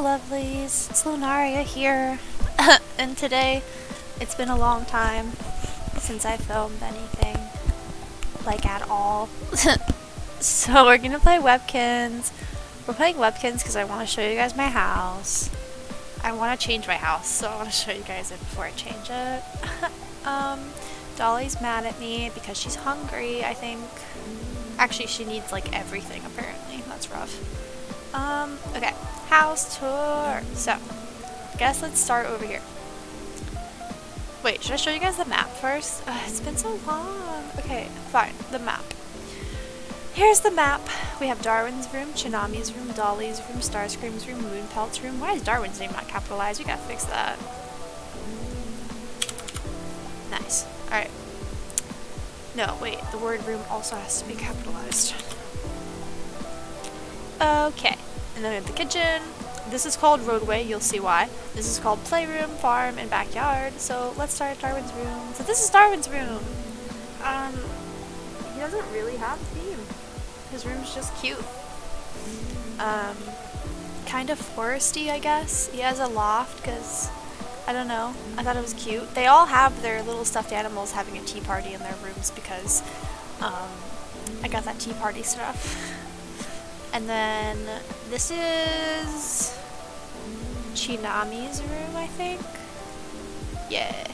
Hello lovelies, it's Lunaria here, and today it's been a long time since I filmed anything, like at all. So we're gonna play Webkinz. We're playing Webkinz because I want to show you guys my house. I want to change my house, so I want to show you guys it before I change it. Dolly's mad at me because she's hungry, I think. Actually, she needs like everything apparently. That's rough. Okay. House tour. So, I guess let's start over here. Wait, should I show you guys the map first? It's been so long. Okay, fine. The map. Here's the map. We have Darwin's room, Chinami's room, Dolly's room, Starscream's room, Moonpelt's room. Why is Darwin's name not capitalized? We gotta fix that. Nice. Alright. No, wait. The word room also has to be capitalized. Okay. And then we have the kitchen. This is called roadway, you'll see why. This is called playroom, farm, and backyard. So let's start at Darwin's room. So this is Darwin's room. He doesn't really have a theme. His room's just cute. Kind of foresty, I guess. He has a loft, because, I don't know, I thought it was cute. They all have their little stuffed animals having a tea party in their rooms because, I got that tea party stuff. And then this is Chinami's room, I think. Yeah.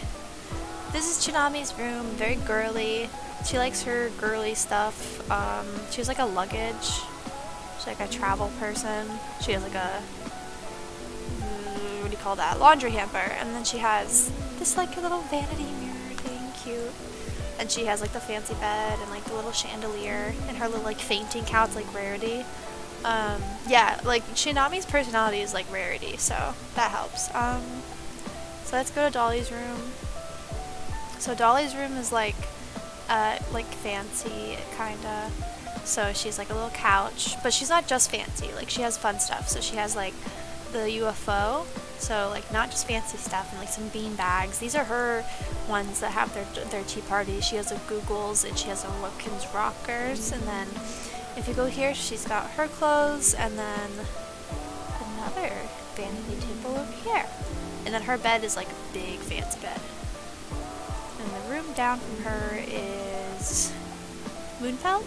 This is Chinami's room, very girly. She likes her girly stuff. She has like a luggage. She's like a travel person. She has like a, what do you call that? Laundry hamper. And then she has this like little vanity mirror thing, cute. And she has like the fancy bed and like the little chandelier and her little like fainting couch, like Rarity. Yeah, like Chinami's personality is like Rarity, so that helps. So let's go to Dolly's room. So Dolly's room is like fancy, kinda. So she's like a little couch, but she's not just fancy, like she has fun stuff. So she has like the UFO, so like not just fancy stuff, and like some bean bags. These are her ones that have their tea party. She has a Googles and she has a Webkinz rockers, and then if you go here, she's got her clothes, and then another vanity table over here. And then her bed is like a big fancy bed. And the room down from her is Moonpelt,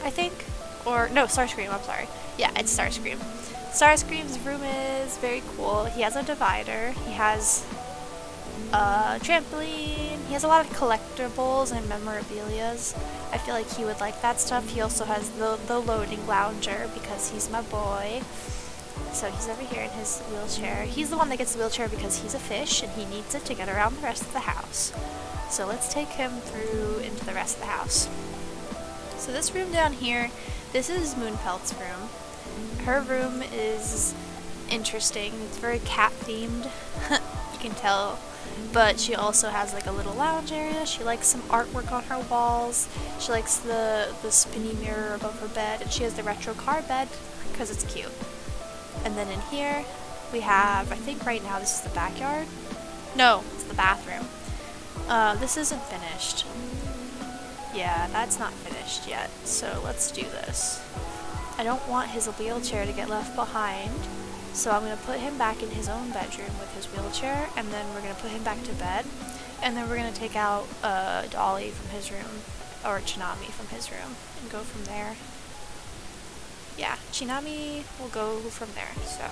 I think? Or, no, Starscream, I'm sorry. Yeah, it's Starscream. Starscream's room is very cool. He has a divider. He has a trampoline. He has a lot of collectibles and memorabilias. I feel like he would like that stuff. He also has the loading lounger because he's my boy. So he's over here in his wheelchair. He's the one that gets the wheelchair because he's a fish and he needs it to get around the rest of the house. So let's take him through into the rest of the house. So this room down here, this is Moonpelt's room. Her room is interesting. It's very cat themed. You can tell. But she also has like a little lounge area. She likes some artwork on her walls. She likes the spinny mirror above her bed. And she has the retro car bed because it's cute. And then in here we have, I think right now this is the backyard. No, it's the bathroom. This isn't finished. Yeah, that's not finished yet. So let's do this. I don't want his wheelchair to get left behind. So I'm going to put him back in his own bedroom with his wheelchair, and then we're going to put him back to bed, and then we're going to take out Dolly from his room, or Chinami from his room, and go from there. Yeah, Chinami will go from there, so.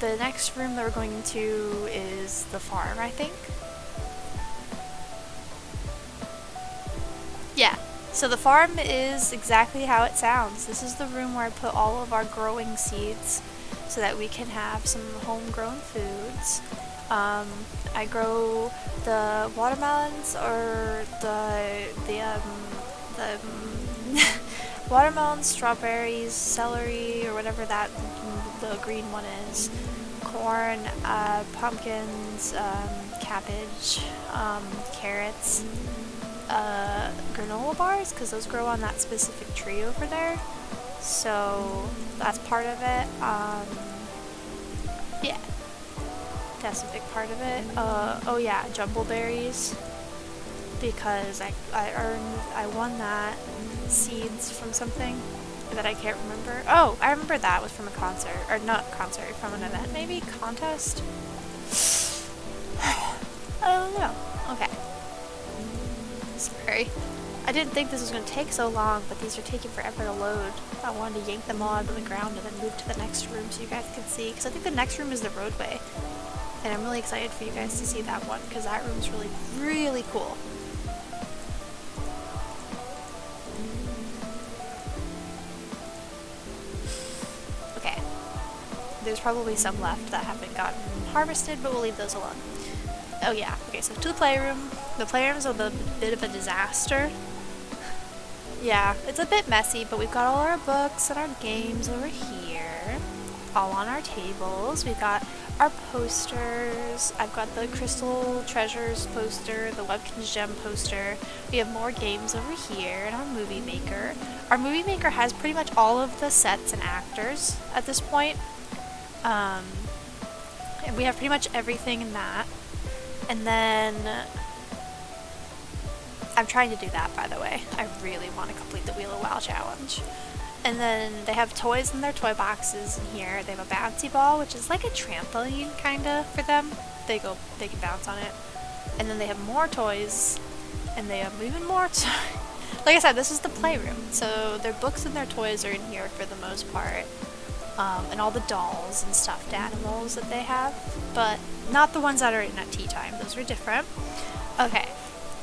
The next room that we're going to is the farm, I think. Yeah. So the farm is exactly how it sounds. This is the room where I put all of our growing seeds so that we can have some homegrown foods. I grow the watermelons or the watermelons, strawberries, celery, or whatever that the green one is, corn, pumpkins, cabbage, carrots, granola bars, because those grow on that specific tree over there, so that's part of it. Yeah, that's a big part of it. Oh yeah, jumble berries, because I won that seeds from something, that I can't remember. Oh, I remember that was from a concert, or not concert, from an event maybe? Contest? I don't know. Okay. Sorry. I didn't think this was going to take so long, but these are taking forever to load. I wanted to yank them all out of the ground and then move to the next room so you guys can see, because I think the next room is the roadway. And I'm really excited for you guys to see that one, because that room's really, really cool. Okay. There's probably some left that haven't gotten harvested, but we'll leave those alone. Oh yeah, okay, so to the playroom. The playroom's a bit of a disaster. Yeah, it's a bit messy, but we've got all our books and our games over here, all on our tables. We've got our posters. I've got the Crystal Treasures poster, the Webkinz Gem poster. We have more games over here, and our movie maker. Our movie maker has pretty much all of the sets and actors at this point. And we have pretty much everything in that. And then I'm trying to do that, by the way. I really want to complete the Wheel of Wow challenge. And then they have toys in their toy boxes in here. They have a bouncy ball, which is like a trampoline, kinda, for them. They can bounce on it. And then they have more toys, and they have even more toys. Like I said, this is the playroom, so their books and their toys are in here for the most part. And all the dolls and stuffed animals that they have, but not the ones that are in at tea time. Those are different. Okay.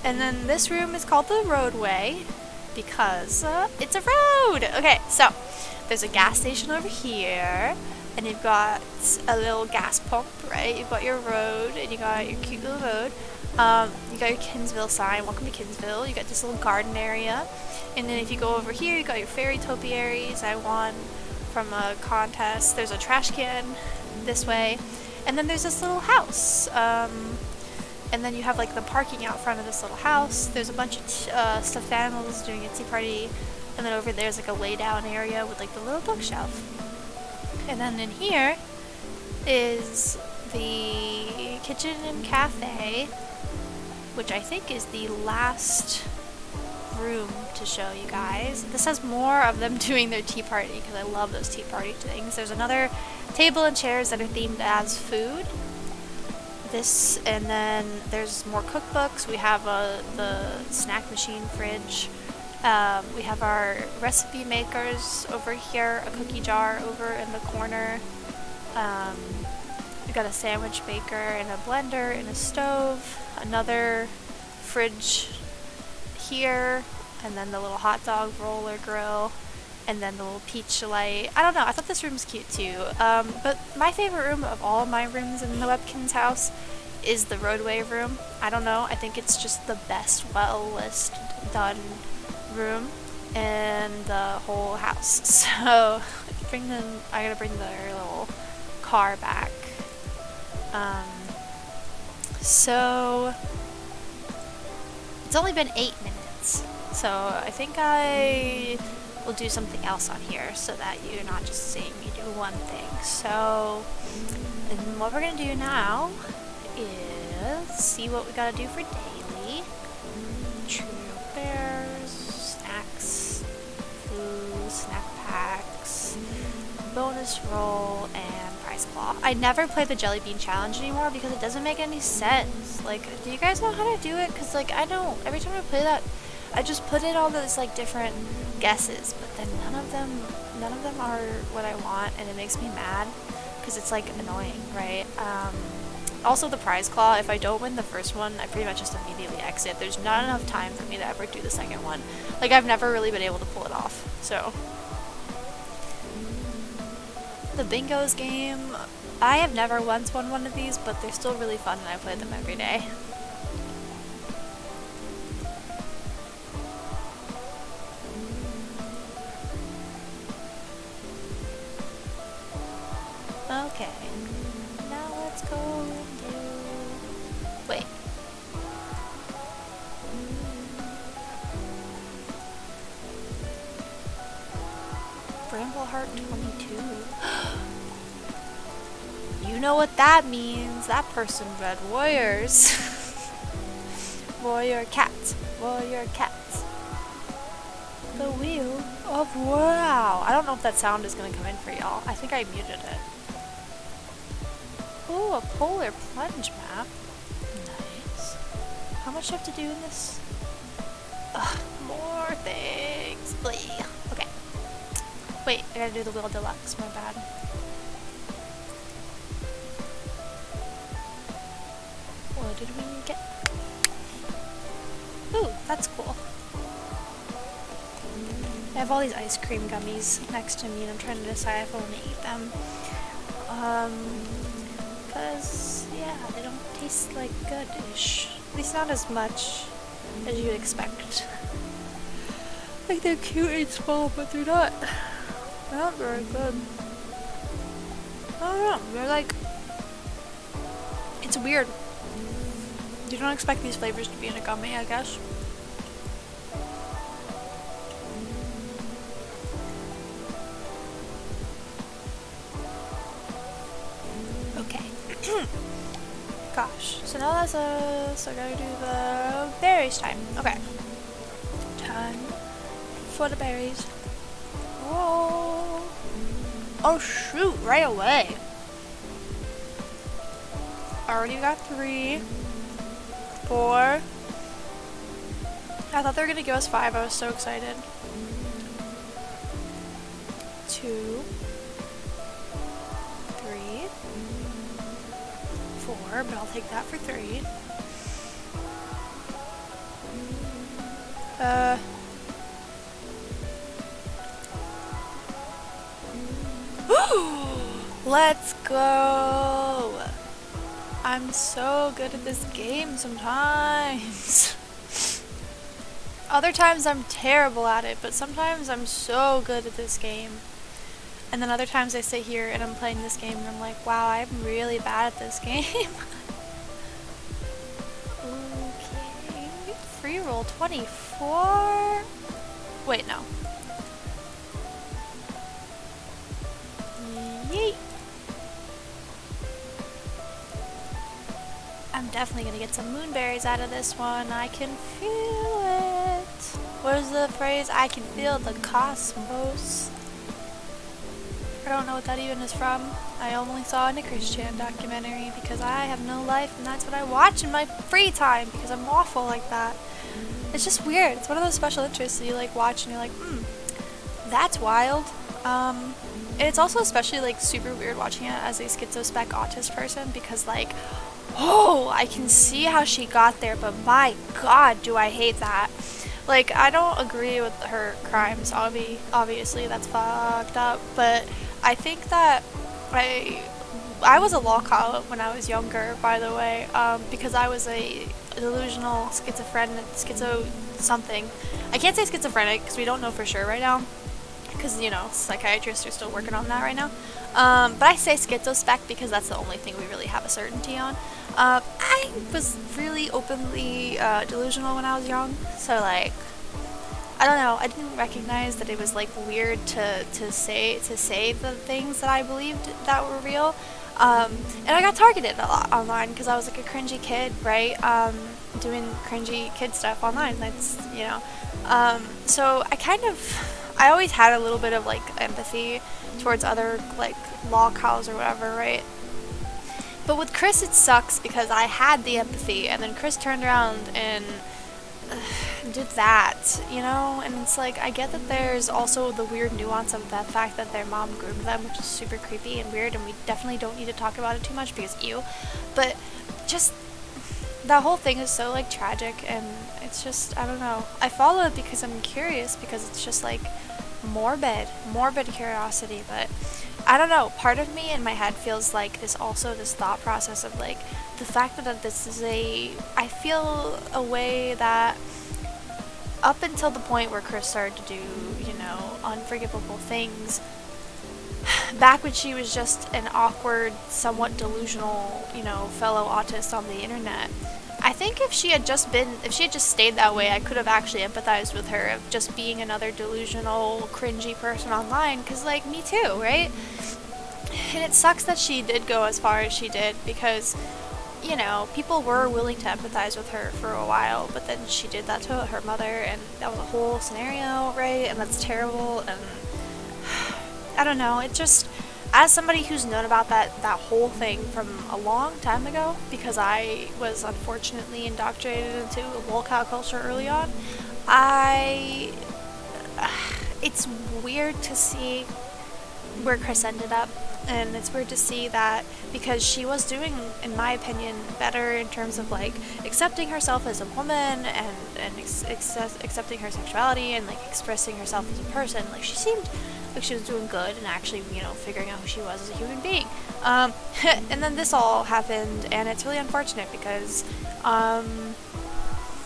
And then this room is called the roadway because it's a road. Okay, so there's a gas station over here, and you've got a little gas pump, right? You've got your road, and you got your cute little road. You got your Kinsville sign, welcome to Kinsville. You got this little garden area, and then if you go over here, you got your fairy topiaries. I won from a contest. There's a trash can this way, and then there's this little house. And then you have like the parking out front of this little house. There's a bunch of stuffed animals doing a tea party. And then over there's like a lay down area with like the little bookshelf. And then in here is the kitchen and cafe, which I think is the last room to show you guys. This has more of them doing their tea party because I love those tea party things. There's another table and chairs that are themed as food. This, and then there's more cookbooks. We have the snack machine fridge. We have our recipe makers over here, a cookie jar over in the corner. We got a sandwich maker and a blender and a stove. Another fridge here, and then the little hot dog roller grill, and then the little peach light. I don't know, I thought this room was cute too. But my favorite room of all my rooms in the Webkinz house is the roadway room. I don't know, I think it's just the best, well-list done room in the whole house. So I gotta bring their little car back. So it's only been 8 minutes, so I think I will do something else on here so that you're not just seeing me do one thing. So, and what we're gonna do now is see what we gotta do for daily. Trio bears, snacks, food, snack packs, bonus roll, and prize claw. I never play the jelly bean challenge anymore because it doesn't make any sense. Like, do you guys know how to do it? Because like I don't. Every time I play that, I just put in all those like different guesses, but then none of them are what I want, and it makes me mad because it's like annoying, right? Also the prize claw, if I don't win the first one, I pretty much just immediately exit. There's not enough time for me to ever do the second one. Like, I've never really been able to pull it off, so. The bingos game, I have never once won one of these, but they're still really fun and I play them every day. Okay, now let's go and do... Wait. Brambleheart 22. You know what that means. That person read warriors. Warrior cats. Warrior cats. The wheel of wow. I don't know if that sound is gonna come in for y'all. I think I muted it. Ooh, a polar plunge map. Nice. How much do I have to do in this? Ugh, more things. Blee. Okay. Wait, I gotta do the wheel deluxe. My bad. What did we get? Ooh, that's cool. I have all these ice cream gummies next to me and I'm trying to decide if I want to eat them. Because, yeah, they don't taste like good-ish. At least not as much as you'd expect. Like, they're cute and small, but they're not very good. I don't know, they're like, it's weird. You don't expect these flavors to be in a gummy, I guess. Gosh, so now that's so I gotta do the berries time. Okay. Time for the berries. Whoa. Oh shoot, right away. Already got 3, 4. I thought they were gonna give us 5, I was so excited. 2, 3, 4, but I'll take that for 3. Let's go! I'm so good at this game sometimes. Other times I'm terrible at it, but sometimes I'm so good at this game. And then other times I sit here and I'm playing this game and I'm like, wow, I'm really bad at this game. Okay. Free roll 24. Wait, no. Yeet. I'm definitely gonna get some moonberries out of this one. I can feel it. What is the phrase? I can feel the cosmos. I don't know what that even is from. I only saw it in a Christian documentary because I have no life and that's what I watch in my free time because I'm awful like that. It's just weird. It's one of those special interests that you like watch and you're like, that's wild. And it's also especially like super weird watching it as a schizospec autist person because like, oh, I can see how she got there, but my god, do I hate that. Like, I don't agree with her crimes, obviously, that's fucked up, but I think that I was a lolcow when I was younger, by the way, because I was a delusional schizophrenic, schizo something. I can't say schizophrenic because we don't know for sure right now, because, you know, psychiatrists are still working on that right now. But I say schizospec because that's the only thing we really have a certainty on. I was really openly delusional when I was young, so like, I don't know, I didn't recognize that it was like weird to say the things that I believed that were real. And I got targeted a lot online because I was like a cringy kid, right? Doing cringy kid stuff online, that's, you know. So I always had a little bit of like empathy towards other like lolcows or whatever, right? But with Chris it sucks because I had the empathy and then Chris turned around and did that, you know? And it's like, I get that there's also the weird nuance of the fact that their mom groomed them, which is super creepy and weird, and we definitely don't need to talk about it too much because ew. But just that whole thing is so like tragic, and it's just, I don't know. I follow it because I'm curious, because it's just like morbid curiosity, but I don't know, part of me in my head feels like this thought process of like the fact that this is I feel a way that up until the point where Chris started to do, you know, unforgivable things, back when she was just an awkward, somewhat delusional, you know, fellow autist on the internet, I think if she had just stayed that way, I could have actually empathized with her of just being another delusional, cringy person online, because, like, me too, right? And it sucks that she did go as far as she did, because you know, people were willing to empathize with her for a while, but then she did that to her mother, and that was a whole scenario, right? And that's terrible, and I don't know, it just, as somebody who's known about that whole thing from a long time ago, because I was unfortunately indoctrinated into a lol cow culture early on, it's weird to see where Chris ended up, and it's weird to see that because she was doing, in my opinion, better in terms of like accepting herself as a woman and accepting her sexuality and like expressing herself as a person. Like she seemed like she was doing good and actually, you know, figuring out who she was as a human being. And then this all happened, and it's really unfortunate because I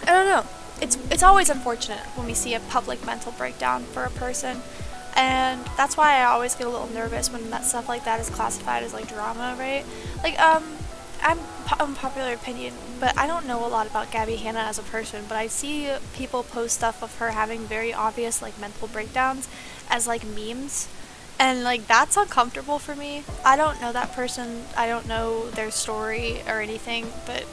don't know. It's always unfortunate when we see a public mental breakdown for a person. And that's why I always get a little nervous when that stuff like that is classified as like drama, right? Like, I'm unpopular opinion, but I don't know a lot about Gabby Hanna as a person, but I see people post stuff of her having very obvious like mental breakdowns as like memes, and like that's uncomfortable for me. I don't know that person, I don't know their story or anything, but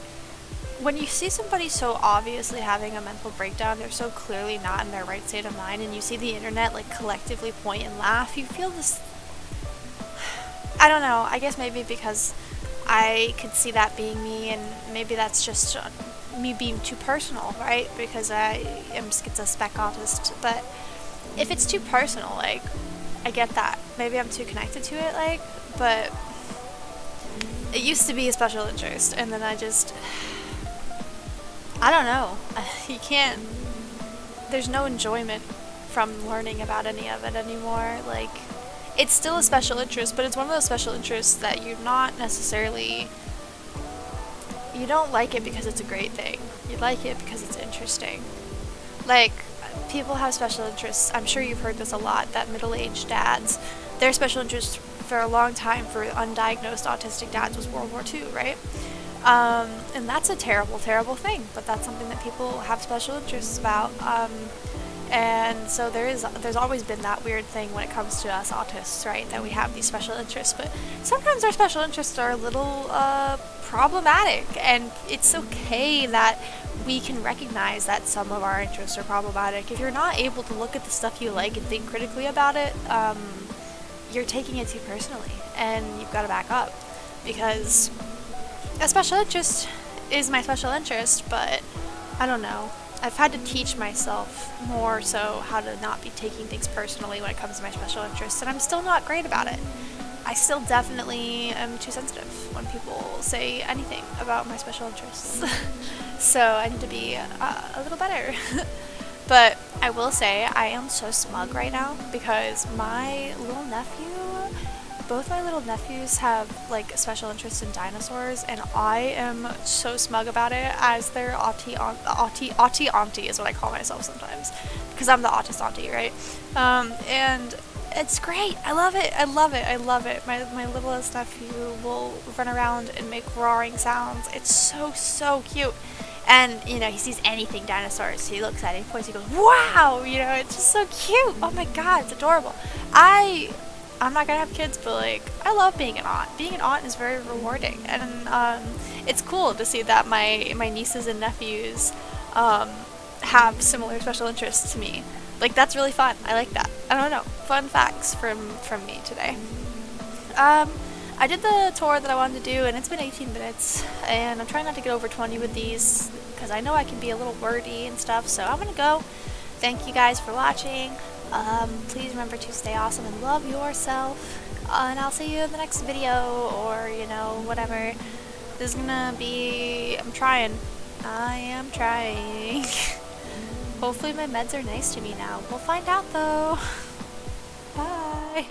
when you see somebody so obviously having a mental breakdown, they're so clearly not in their right state of mind, and you see the internet like collectively point and laugh, you feel this, I don't know, I guess maybe because I could see that being me, and maybe that's just me being too personal, right? Because I am schizospec autist, but if it's too personal, like, I get that. Maybe I'm too connected to it, like, but it used to be a special interest, and then I don't know. You can't, there's no enjoyment from learning about any of it anymore. Like, it's still a special interest, but it's one of those special interests that you're not necessarily, you don't like it because it's a great thing. You like it because it's interesting. Like, people have special interests. I'm sure you've heard this a lot, that middle-aged dads, their special interest for a long time for undiagnosed autistic dads was World War II, right? And that's a terrible, terrible thing, but that's something that people have special interests about. And so there's always been that weird thing when it comes to us autists, right, that we have these special interests, but sometimes our special interests are a little problematic, and it's okay that we can recognize that some of our interests are problematic. If you're not able to look at the stuff you like and think critically about it, you're taking it too personally, and you've got to back up, because a special interest is my special interest, but I don't know. I've had to teach myself more so how to not be taking things personally when it comes to my special interests, and I'm still not great about it. I still definitely am too sensitive when people say anything about my special interests. So I need to be a little better. But I will say I am so smug right now because my little nephew, both my little nephews have like special interest in dinosaurs, and I am so smug about it as their auntie is what I call myself sometimes, because I'm the autist auntie, right? And it's great. I love it. I love it. I love it. My littlest nephew will run around and make roaring sounds. It's so cute. And, you know, he sees anything dinosaurs, he looks at it, he points, he goes, wow! You know, it's just so cute. Oh my god, it's adorable. I'm not gonna have kids, but like, I love being an aunt. Being an aunt is very rewarding, and it's cool to see that my nieces and nephews have similar special interests to me. Like, that's really fun. I like that. I don't know. Fun facts from me today. I did the tour that I wanted to do, and it's been 18 minutes, and I'm trying not to get over 20 with these, because I know I can be a little wordy and stuff, so I'm gonna go. Thank you guys for watching. Please remember to stay awesome and love yourself, and I'll see you in the next video, or, you know, whatever. This is gonna be, I am trying. Hopefully my meds are nice to me now. We'll find out though. Bye.